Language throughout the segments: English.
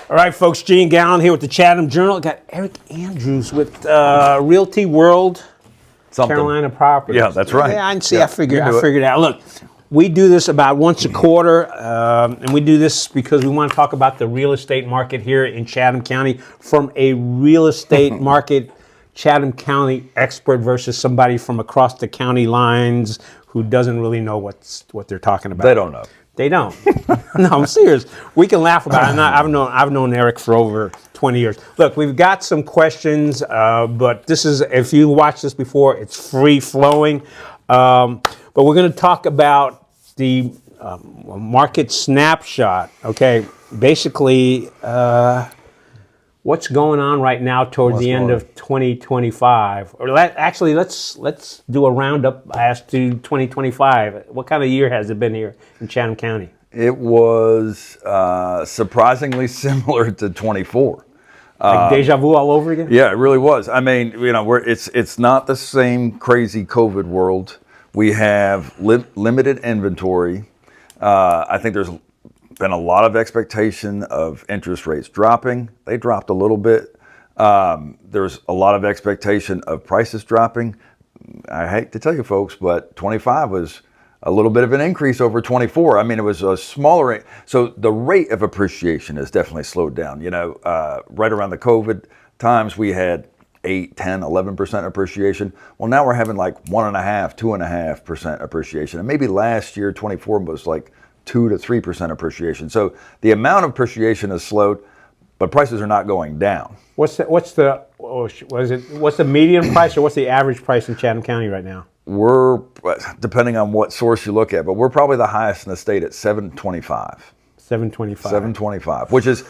All right, folks, Gene Galin here with the Chatham Journal. Got Eric Andrews with Realty World, Carolina Properties. Yeah, that's right. Yeah, I figured out. Look, we do this about once a quarter, and we do this because we want to talk about the real estate market here in Chatham County from a real estate market Chatham County expert versus somebody from across the county lines who doesn't really know what they're talking about. They don't know. They don't. No, I'm serious. We can laugh about it. I've known Eric for over 20 years. Look, we've got some questions, but this is, if you watched this before, it's free flowing. But we're going to talk about the market snapshot. Okay, basically, what's going on right now towards the end of 2025? Or let's do a roundup as to 2025. What kind of year has it been here in Chatham County? It was surprisingly similar to 24. Like deja vu all over again? Yeah, it really was. I mean, it's not the same crazy COVID world. We have limited inventory. I think there's been a lot of expectation of interest rates dropping. They dropped a little bit. There's a lot of expectation of prices dropping. I hate to tell you folks, but 25 was a little bit of an increase over 24. I mean, it was a smaller rate. So the rate of appreciation has definitely slowed down. Right around the COVID times, we had 8, 10, 11% appreciation. Well, now we're having like 1.5%, 2.5% appreciation. And maybe last year, 24 was like 2 to 3% appreciation. So the amount of appreciation has slowed, but prices are not going down. What's the median price or what's the average price in Chatham County right now? We're, depending on what source you look at, but we're probably the highest in the state at 725. 725. 725, which is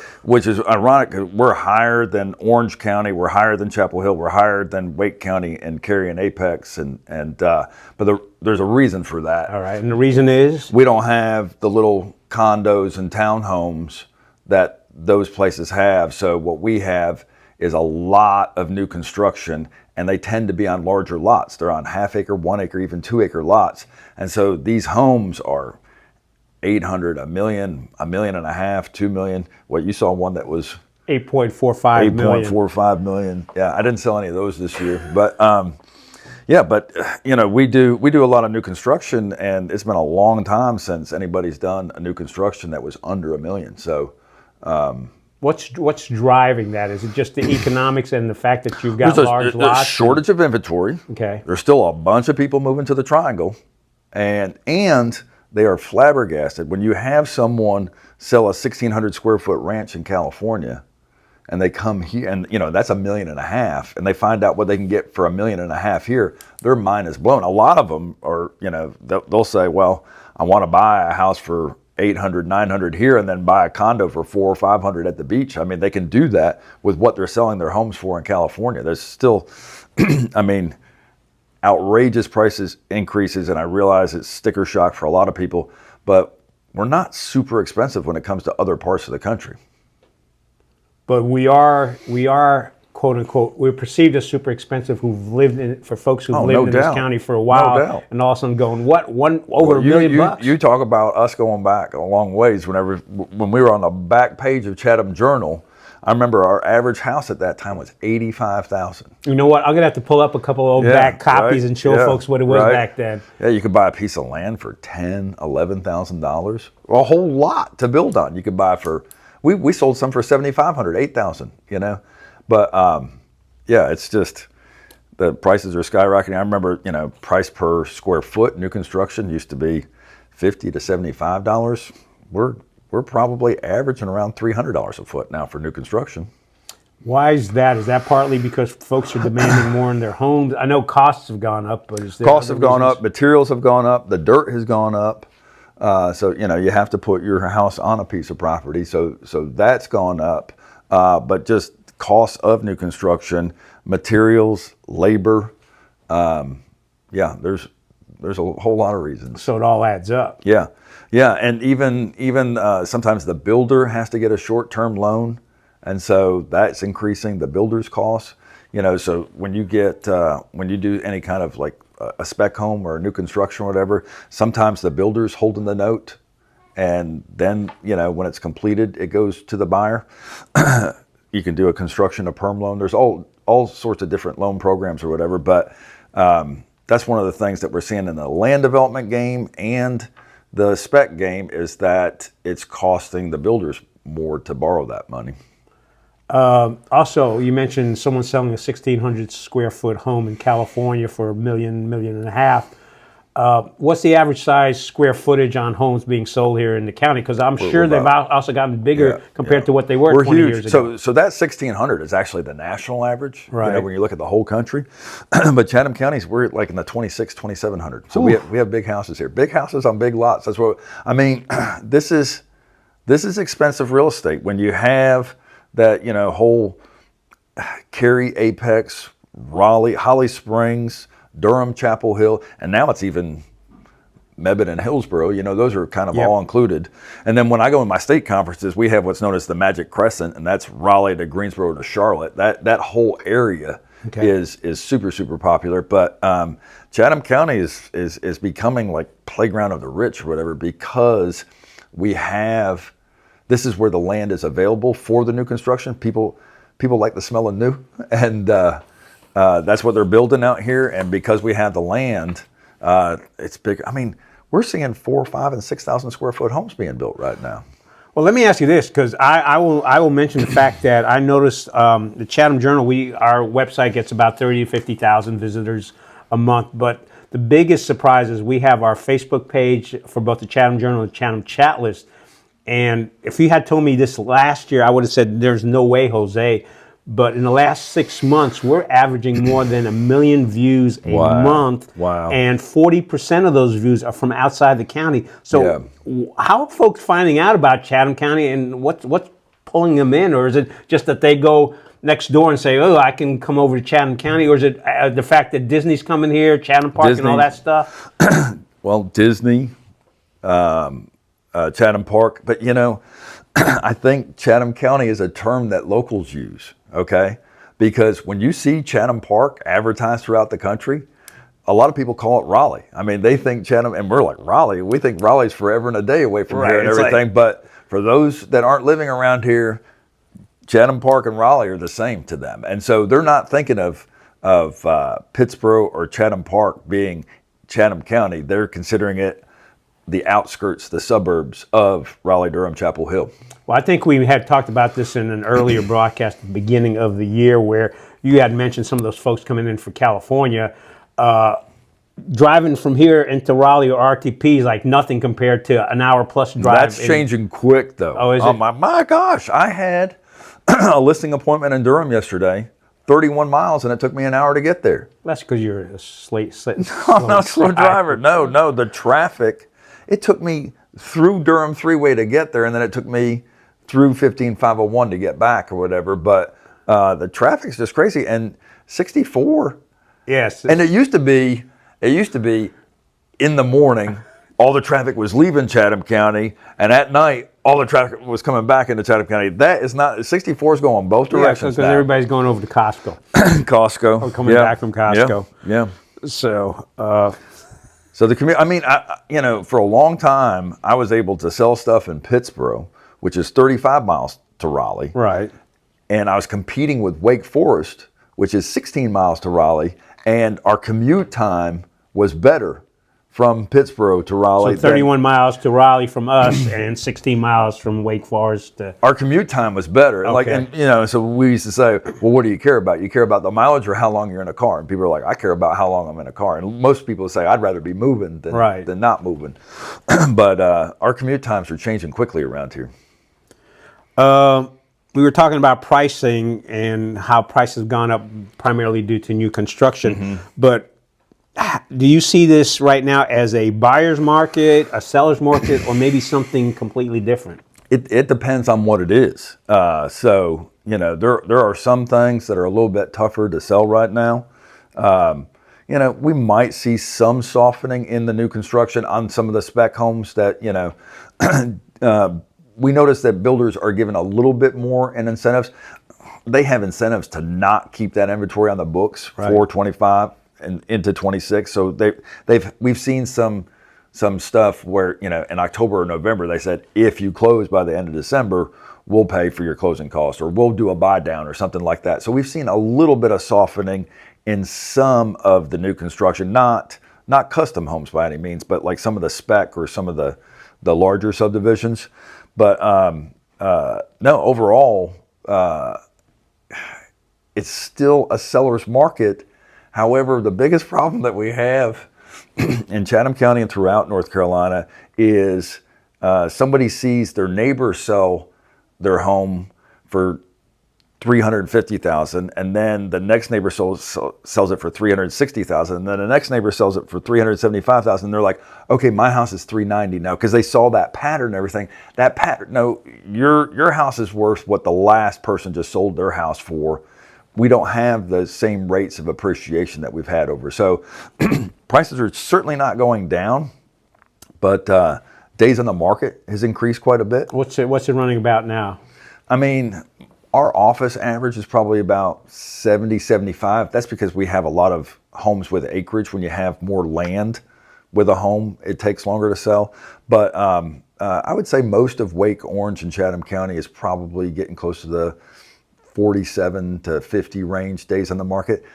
ironic. We're higher than Orange County, we're higher than Chapel Hill, we're higher than Wake County and Cary and Apex, but there's a reason for that. All right, and the reason is we don't have the little condos and townhomes that those places have. So what we have is a lot of new construction, and they tend to be on larger lots. They're on half-acre, 1 acre, even 2 acre lots, and so these homes are 800, $1 million, $1.5 million, 2 million. What you saw one that was 8.45 million. 8.45 million. Yeah, I didn't sell any of those this year, but we do a lot of new construction, and it's been a long time since anybody's done a new construction that was under $1 million. So, what's driving that? Is it just the economics and the fact that you've got large lots? There's a shortage of inventory. Okay. There's still a bunch of people moving to the Triangle, and they are flabbergasted when you have someone sell a 1,600 square foot ranch in California, and they come here, and that's $1.5 million, and they find out what they can get for $1.5 million here. Their mind is blown. A lot of them are, they'll say, well, I want to buy a house for 800, 900 here, and then buy a condo for 400 or 500 at the beach. I mean, they can do that with what they're selling their homes for in California. There's still, outrageous prices increases, and I realize it's sticker shock for a lot of people, but we're not super expensive when it comes to other parts of the country. But we are quote unquote, we're perceived as super expensive for folks who've lived in this county for a while, and all of a sudden going, over $1 million? You talk about us going back a long ways. When we were on the back page of Chatham Journal, I remember our average house at that time was $85,000. You know what? I'm going to have to pull up a couple of old back copies and show folks what it was back then. Yeah, you could buy a piece of land for $10,000, $11,000. A whole lot to build on. You could buy we sold some for $7,500, $8,000, But, it's just the prices are skyrocketing. I remember, price per square foot, new construction used to be $50 to $75. We're probably averaging around $300 a foot now for new construction. Why is that? Is that partly because folks are demanding more in their homes? I know costs have gone up, but is there costs have gone up, materials have gone up, the dirt has gone up. So you have to put your house on a piece of property. So that's gone up. But just costs of new construction, materials, labor, there's a whole lot of reasons. So it all adds up. Yeah, and even sometimes the builder has to get a short-term loan, and so that's increasing the builder's costs. So when you do any kind of like a spec home or a new construction or whatever, sometimes the builder's holding the note, and then, when it's completed, it goes to the buyer. You can do a construction, a perm loan. There's all sorts of different loan programs or whatever, but that's one of the things that we're seeing in the land development game and the spec game is that it's costing the builders more to borrow that money. Also, you mentioned someone selling a 1,600 square foot home in California for $1 million, $1.5 million. What's the average size square footage on homes being sold here in the county? Because I'm sure they've also gotten bigger compared to what they were 20 years ago. So that 1,600 is actually the national average, right? When you look at the whole country. But Chatham County, we're like in the 2,700. So we have big houses here. Big houses on big lots. That's what I mean. This is expensive real estate when you have that, whole Cary, Apex, Raleigh, Holly Springs, Durham, Chapel Hill, and now it's even Mebane and Hillsboro. Those are kind of all included. And then when I go in my state conferences, we have what's known as the Magic Crescent, and that's Raleigh to Greensboro to Charlotte. That whole area is super, super popular. But Chatham County is becoming like playground of the rich or whatever, because this is where the land is available for the new construction. People like the smell of new, and that's what they're building out here. And because we have the land, it's big. I mean, we're seeing 4,000, 5,000, and 6,000 square foot homes being built right now. Well, let me ask you this, because I will mention the fact that I noticed the Chatham Journal. Our website gets about 30,000 to 50,000 visitors a month, but the biggest surprise is we have our Facebook page for both the Chatham Journal and the Chatham Chat List. And if you had told me this last year, I would have said, there's no way, Jose. But in the last 6 months, we're averaging more than 1 million views a month. Wow. And 40% of those views are from outside the county. So how are folks finding out about Chatham County, and what's pulling them in? Or is it just that they go next door and say, oh, I can come over to Chatham County? Or is it the fact that Disney's coming here, Chatham Park, and all that stuff? Well, Disney, Chatham Park. But, I think Chatham County is a term that locals use, okay? Because when you see Chatham Park advertised throughout the country, a lot of people call it Raleigh. I mean, they think Chatham, and we're like, Raleigh? We think Raleigh's forever and a day away from here and everything. But for those that aren't living around here, Chatham Park and Raleigh are the same to them. And so they're not thinking of Pittsboro or Chatham Park being Chatham County. They're considering it the outskirts, the suburbs of Raleigh, Durham, Chapel Hill. Well, I think we had talked about this in an earlier broadcast at the beginning of the year, where you had mentioned some of those folks coming in from California. Driving from here into Raleigh or RTP is like nothing compared to an hour plus drive. That's changing quick, though. Oh, is it? My gosh. I had a listing appointment in Durham yesterday, 31 miles, and it took me an hour to get there. That's because you're a I'm not a slow driver. No, the traffic. It took me through Durham Three-Way to get there, and then it took me through 15501 to get back or whatever. But the traffic's just crazy. And 64. Yes. And it used to be in the morning, all the traffic was leaving Chatham County, and at night, all the traffic was coming back into Chatham County. That is not, 64 is going both directions. Because everybody's going over to Costco. Costco. Or coming back from Costco. Yeah. So, the community, I mean, for a long time, I was able to sell stuff in Pittsboro, which is 35 miles to Raleigh. Right. And I was competing with Wake Forest, which is 16 miles to Raleigh, and our commute time was better from Pittsboro to Raleigh. So 31 miles to Raleigh from us and 16 miles from Wake Forest. Our commute time was better. Okay. So we used to say, well, what do you care about? You care about the mileage or how long you're in a car? And people are like, I care about how long I'm in a car. And most people say, I'd rather be moving than not moving. But our commute times are changing quickly around here. We were talking about pricing and how prices have gone up primarily due to new construction. Mm-hmm. But do you see this right now as a buyer's market, a seller's market, or maybe something completely different? It depends on what it is. There are some things that are a little bit tougher to sell right now. We might see some softening in the new construction on some of the spec homes that, we notice that builders are given a little bit more in incentives. They have incentives to not keep that inventory on the books for 25 and into 26. So we've seen some some stuff where, in October or November, they said, if you close by the end of December, we'll pay for your closing costs, or we'll do a buy down or something like that. So we've seen a little bit of softening in some of the new construction, not custom homes by any means, but like some of the spec or some of the larger subdivisions. But no, overall, it's still a seller's market. However, the biggest problem that we have in Chatham County and throughout North Carolina is somebody sees their neighbor sell their home for $350,000, and then the next neighbor sells it for $360,000, and then the next neighbor sells it for $375,000. And they're like, okay, my house is $390 now, because they saw that pattern and everything. That pattern, no, your house is worth what the last person just sold their house for. We don't have the same rates of appreciation that we've had over. So prices are certainly not going down, but days on the market has increased quite a bit. What's it running about now? I mean, our office average is probably about 70, 75. That's because we have a lot of homes with acreage. When you have more land with a home, it takes longer to sell. But I would say most of Wake, Orange, and Chatham County is probably getting close to the 47 to 50 range days on the market.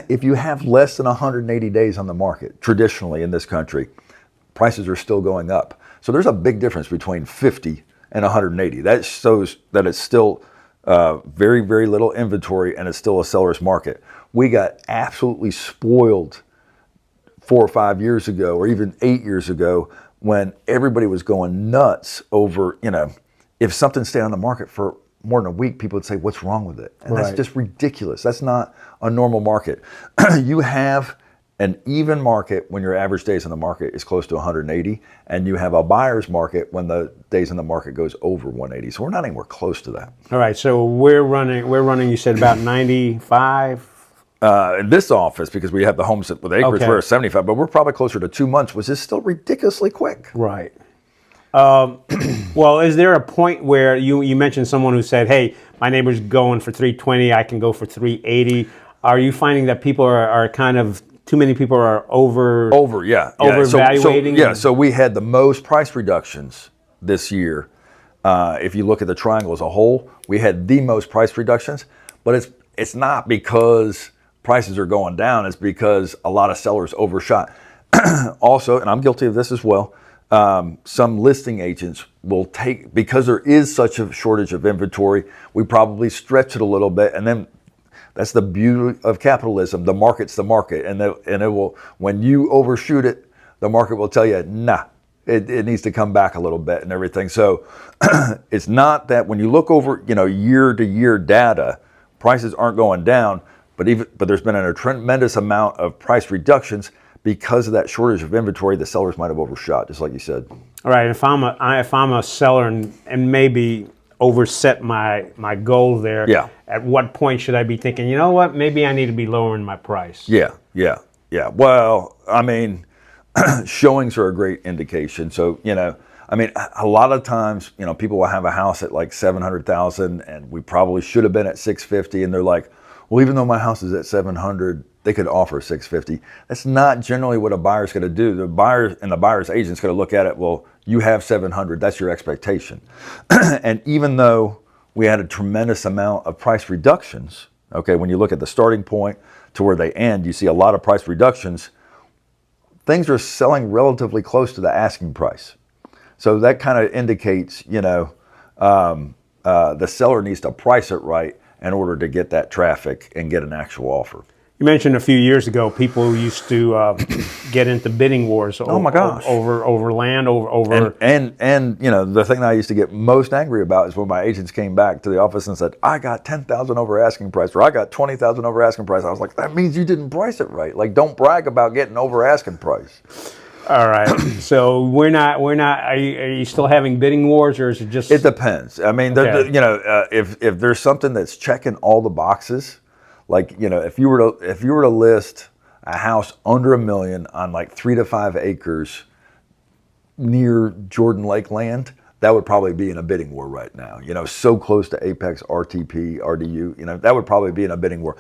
If you have less than 180 days on the market, traditionally in this country, prices are still going up. So there's a big difference between 50 and 180. That shows that it's still very, very little inventory, and it's still a seller's market. We got absolutely spoiled 4 or 5 years ago, or even 8 years ago, when everybody was going nuts over, if something stayed on the market for more than a week, people would say, what's wrong with it? And that's just ridiculous. That's not a normal market. You have an even market when your average days on the market is close to 180, and you have a buyer's market when the days on the market goes over 180. So we're not anywhere close to that. All right, so we're running, you said about 95? In this office, because we have the homes with acreage, we're at 75, but we're probably closer to 2 months, which is still ridiculously quick. Right. Well, is there a point where you mentioned someone who said, hey, my neighbor's going for 320, I can go for 380. Are you finding that people are kind of, too many people are overvaluating? So we had the most price reductions this year. If you look at the triangle as a whole, we had the most price reductions, but it's not because prices are going down, it's because a lot of sellers overshot. Also, and I'm guilty of this as well, some listing agents will take, because there is such a shortage of inventory, we probably stretch it a little bit, and then that's the beauty of capitalism. The market's the market, and it will, when you overshoot it, the market will tell you, nah, it needs to come back a little bit and everything. So it's not that when you look over, year to year data, prices aren't going down, but there's been a tremendous amount of price reductions because of that shortage of inventory. The sellers might have overshot, just like you said. All right, if I'm a seller and maybe overset my goal there, at what point should I be thinking, you know what, maybe I need to be lowering my price? Yeah. Well, I mean, showings are a great indication. So, a lot of times, people will have a house at like 700,000, and we probably should have been at 650, and they're like, well, even though my house is at 700, they could offer 650. That's not generally what a buyer's going to do. The buyer and the buyer's agent's going to look at it, well, you have 700, that's your expectation. And even though we had a tremendous amount of price reductions, okay, when you look at the starting point to where they end, you see a lot of price reductions, things are selling relatively close to the asking price. So that kind of indicates, the seller needs to price it right in order to get that traffic and get an actual offer. You mentioned a few years ago people used to get into bidding wars. Oh my gosh! Over land, over and the thing that I used to get most angry about is when my agents came back to the office and said, "I got 10,000 over asking price," or "I got 20,000 over asking price." I was like, "That means you didn't price it right. Like, don't brag about getting over asking price." All right. So we're not. Are you still having bidding wars, or is it just? It depends. I mean, if there's something that's checking all the boxes. Like, if you were to list a house under $1 million on like 3 to 5 acres near Jordan Lake land, that would probably be in a bidding war right now. So close to Apex, RTP, RDU, that would probably be in a bidding war.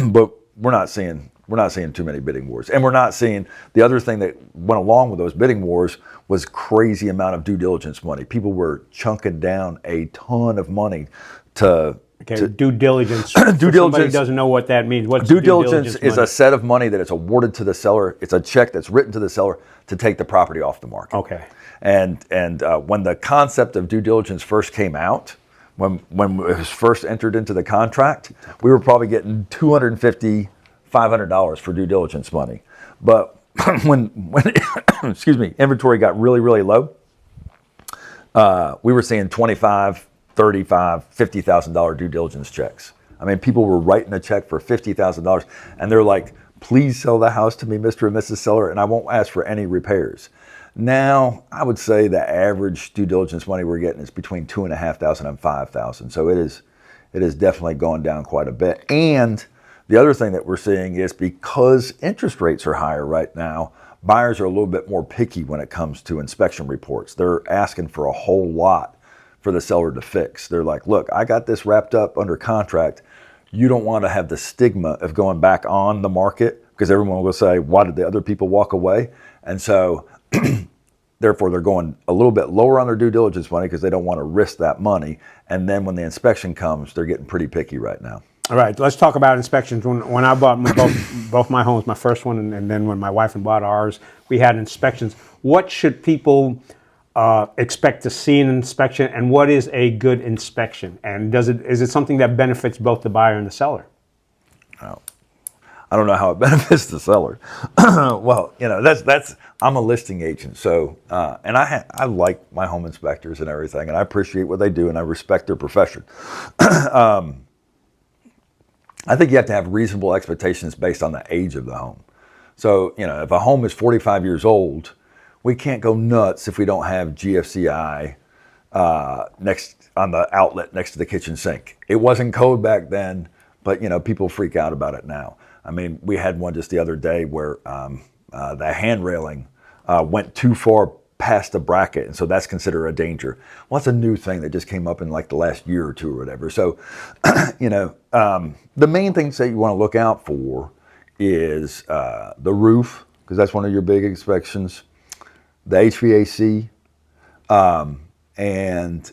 But we're not seeing We're not seeing too many bidding wars. And we're not seeing, the other thing that went along with those bidding wars was crazy amount of due diligence money. People were chunking down a ton of money to due diligence. due Somebody diligence doesn't know what that means. What's due diligence is money? a set of money that is awarded to the seller. It's a check that's written to the seller to take the property off the market. Okay. And when the concept of due diligence first came out, when it was first entered into the contract, we were probably getting $250, $500 for due diligence money. But when excuse me, inventory got really, really low, we were seeing $25,000, $35,000, $50,000 due diligence checks. I mean, people were writing a check for $50,000, and they're like, "Please sell the house to me, Mr. and Mrs. Seller, and I won't ask for any repairs." Now, I would say the average due diligence money we're getting is between $2,500 and $5,000. So it is definitely going down quite a bit. And the other thing that we're seeing is because interest rates are higher right now, buyers are a little bit more picky when it comes to inspection reports. They're asking for a whole lot for the seller to fix. They're like, "Look, I got this wrapped up under contract. You don't want to have the stigma of going back on the market because everyone will say, why did the other people walk away?" And so therefore, they're going a little bit lower on their due diligence money because they don't want to risk that money. And then when the inspection comes, they're getting pretty picky right now. All right, let's talk about inspections. When I bought both my homes, my first one, and then when my wife and bought ours, we had inspections. What should people expect to see in an inspection, and what is a good inspection? And is it something that benefits both the buyer and the seller? I don't know how it benefits the seller. Well, that's I'm a listing agent, so and I like my home inspectors and everything, and I appreciate what they do, and I respect their profession. I think you have to have reasonable expectations based on the age of the home. So, if a home is 45 years old, we can't go nuts if we don't have GFCI next on the outlet next to the kitchen sink. It wasn't code back then, but people freak out about it now. I mean, we had one just the other day where the hand railing went too far past the bracket, and so that's considered a danger. Well, that's a new thing that just came up in like the last year or two or whatever. So, the main things that you want to look out for is the roof, because that's one of your big inspections, the HVAC, and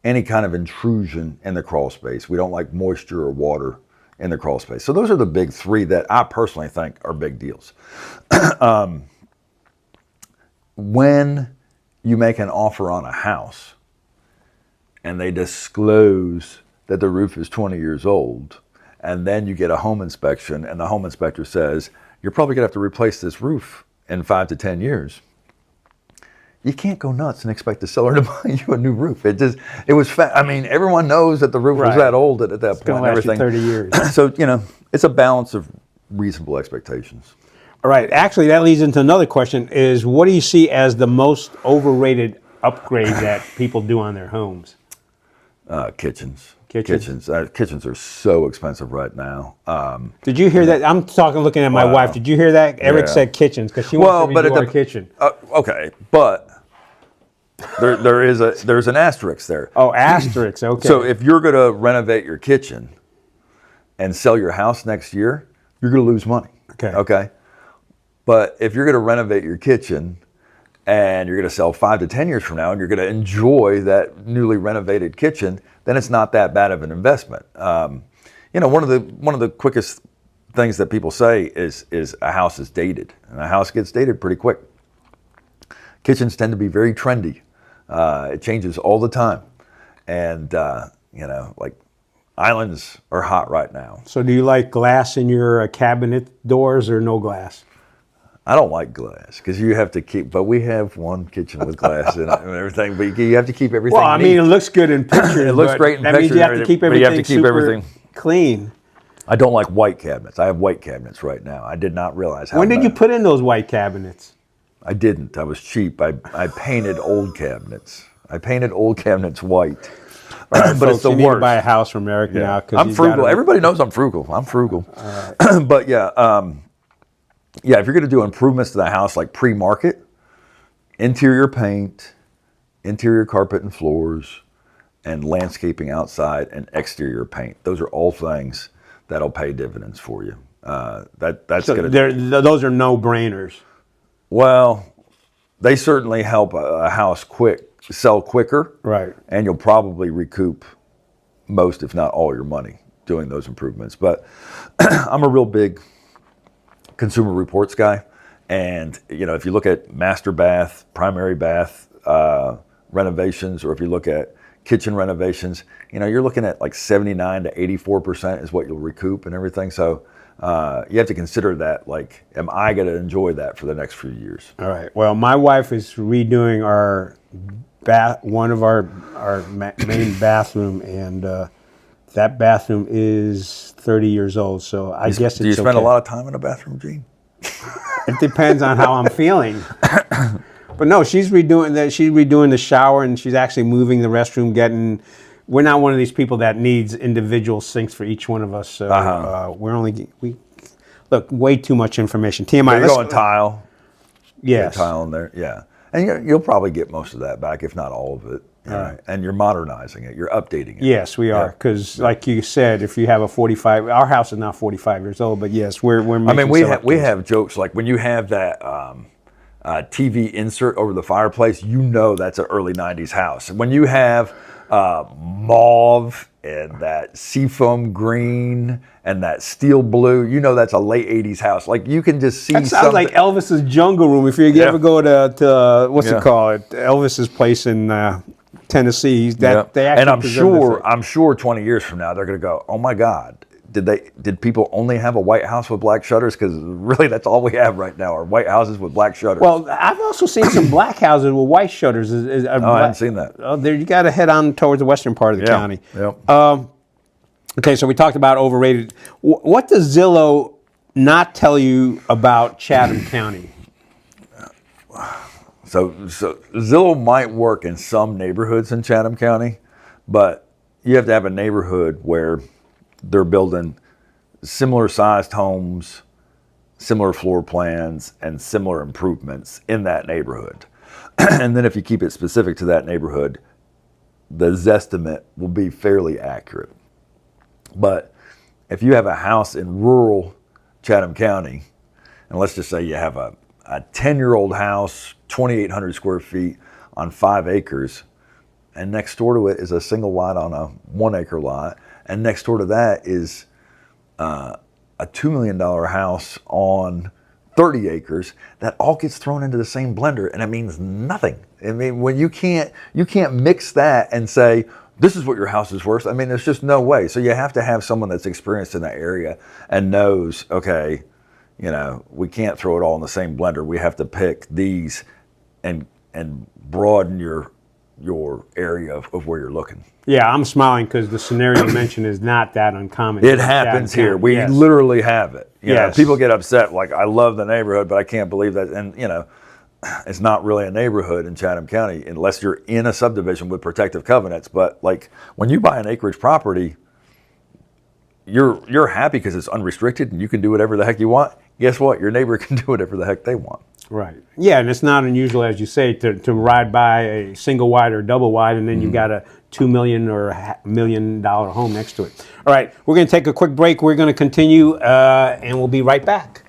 any kind of intrusion in the crawl space. We don't like moisture or water in the crawl space. So those are the big three that I personally think are big deals. When you make an offer on a house and they disclose that the roof is 20 years old, and then you get a home inspection and the home inspector says, "You're probably gonna have to replace this roof in 5 to 10 years. You can't go nuts and expect the seller to buy you a new roof. I mean, everyone knows that the roof was that old at that point. It's going to last you 30 years. So, it's a balance of reasonable expectations. All right. Actually, that leads into another question: is what do you see as the most overrated upgrade that people do on their homes? Kitchens. Kitchens. Kitchens are so expensive right now. Did you hear that? I'm looking at my wife. Did you hear that? Eric said kitchens because she wants to redo our kitchen. Okay, but there's an asterisk there. Oh, asterisk. Okay. So if you're going to renovate your kitchen and sell your house next year, you're going to lose money. Okay. But if you're going to renovate your kitchen and you're going to sell 5 to 10 years from now and you're going to enjoy that newly renovated kitchen, then it's not that bad of an investment. One of the quickest things that people say is a house is dated, and a house gets dated pretty quick. Kitchens tend to be very trendy. It changes all the time, and like islands are hot right now. So do you like glass in your cabinet doors or no glass? I don't like glass because you have to keep, but we have one kitchen with glass in it and everything, but you have to keep everything Well, I mean, it looks good in pictures. It looks great in that pictures. Means you have to keep everything, you have to keep everything clean. I don't like white cabinets. I have white cabinets right now. I did not realize how When did you put in those white cabinets? I didn't. I was cheap. I painted old cabinets. I painted old cabinets white. Right, but folks, it's the you worst. Need to buy a house from Eric now. I'm frugal. Everybody knows I'm frugal. But if you're going to do improvements to the house like pre-market, interior paint, interior carpet and floors, and landscaping outside and exterior paint, those are all things that'll pay dividends for you. That's So going to. those are no-brainers. Well, they certainly help a house sell quicker, Right. and you'll probably recoup most, if not all, your money doing those improvements. But I'm a real big Consumer Reports guy, and if you look at master bath, primary bath renovations, or if you look at kitchen renovations, you're looking at like 79 to 84% is what you'll recoup and everything. So you have to consider that, like, am I going to enjoy that for the next few years? All right. Well, my wife is redoing our one of our main bathroom, and that bathroom is 30 years old. So I guess it's Do you spend okay. a lot of time in the bathroom, Gene? It depends on how I'm feeling. But no, she's redoing that. She's redoing the shower, and she's actually moving the restroom. We're not one of these people that needs individual sinks for each one of us. So we look, way too much information. TMI. You're going tile. Yes. Tile in there, yeah. And you'll probably get most of that back, if not all of it. Right. And you're modernizing it. You're updating it. Yes, we are. Because, like you said, if you have a 45, our house is now 45 years old. But yes, we're making. We have jokes like when you have that TV insert over the fireplace, that's an early '90s house. When you have mauve and that seafoam green and that steel blue, that's a late '80s house. Like, you can just see. That sounds like Elvis's jungle room. If you ever go to what's it called, Elvis's place in Tennessee, they actually and I'm sure 20 years from now they're going to go, oh my God, did people only have a white house with black shutters? Because really, that's all we have right now are white houses with black shutters. Well, I've also seen some black houses with white shutters. I haven't seen that. Oh, there, you got to head on towards the western part of the county. Yep. Okay, so we talked about overrated. What does Zillow not tell you about Chatham County? So Zillow might work in some neighborhoods in Chatham County, but you have to have a neighborhood where they're building similar sized homes, similar floor plans, and similar improvements in that neighborhood. And then if you keep it specific to that neighborhood, the Zestimate will be fairly accurate. But if you have a house in rural Chatham County, and let's just say you have a 10-year-old house, 2,800 square feet on 5 acres, and next door to it is a single wide on a 1 acre lot, and next door to that is a $2 million house on 30 acres, that all gets thrown into the same blender, and it means nothing. I mean, when you can't mix that and say, this is what your house is worth. I mean, there's just no way. So you have to have someone that's experienced in that area and knows, okay, we can't throw it all in the same blender. We have to pick these and broaden your area of where you're looking. Yeah, I'm smiling because the scenario you mentioned is not that uncommon. It happens here. We literally have it. People get upset, like, I love the neighborhood, but I can't believe that. And, it's not really a neighborhood in Chatham County unless you're in a subdivision with protective covenants. But, like, when you buy an acreage property, you're happy because it's unrestricted and you can do whatever the heck you want. Guess what? Your neighbor can do whatever the heck they want. Right. Yeah, and it's not unusual, as you say, to ride by a single wide or double wide, and then you've got a $2 million or $1 million home next to it. All right, we're going to take a quick break. We're going to continue, and we'll be right back.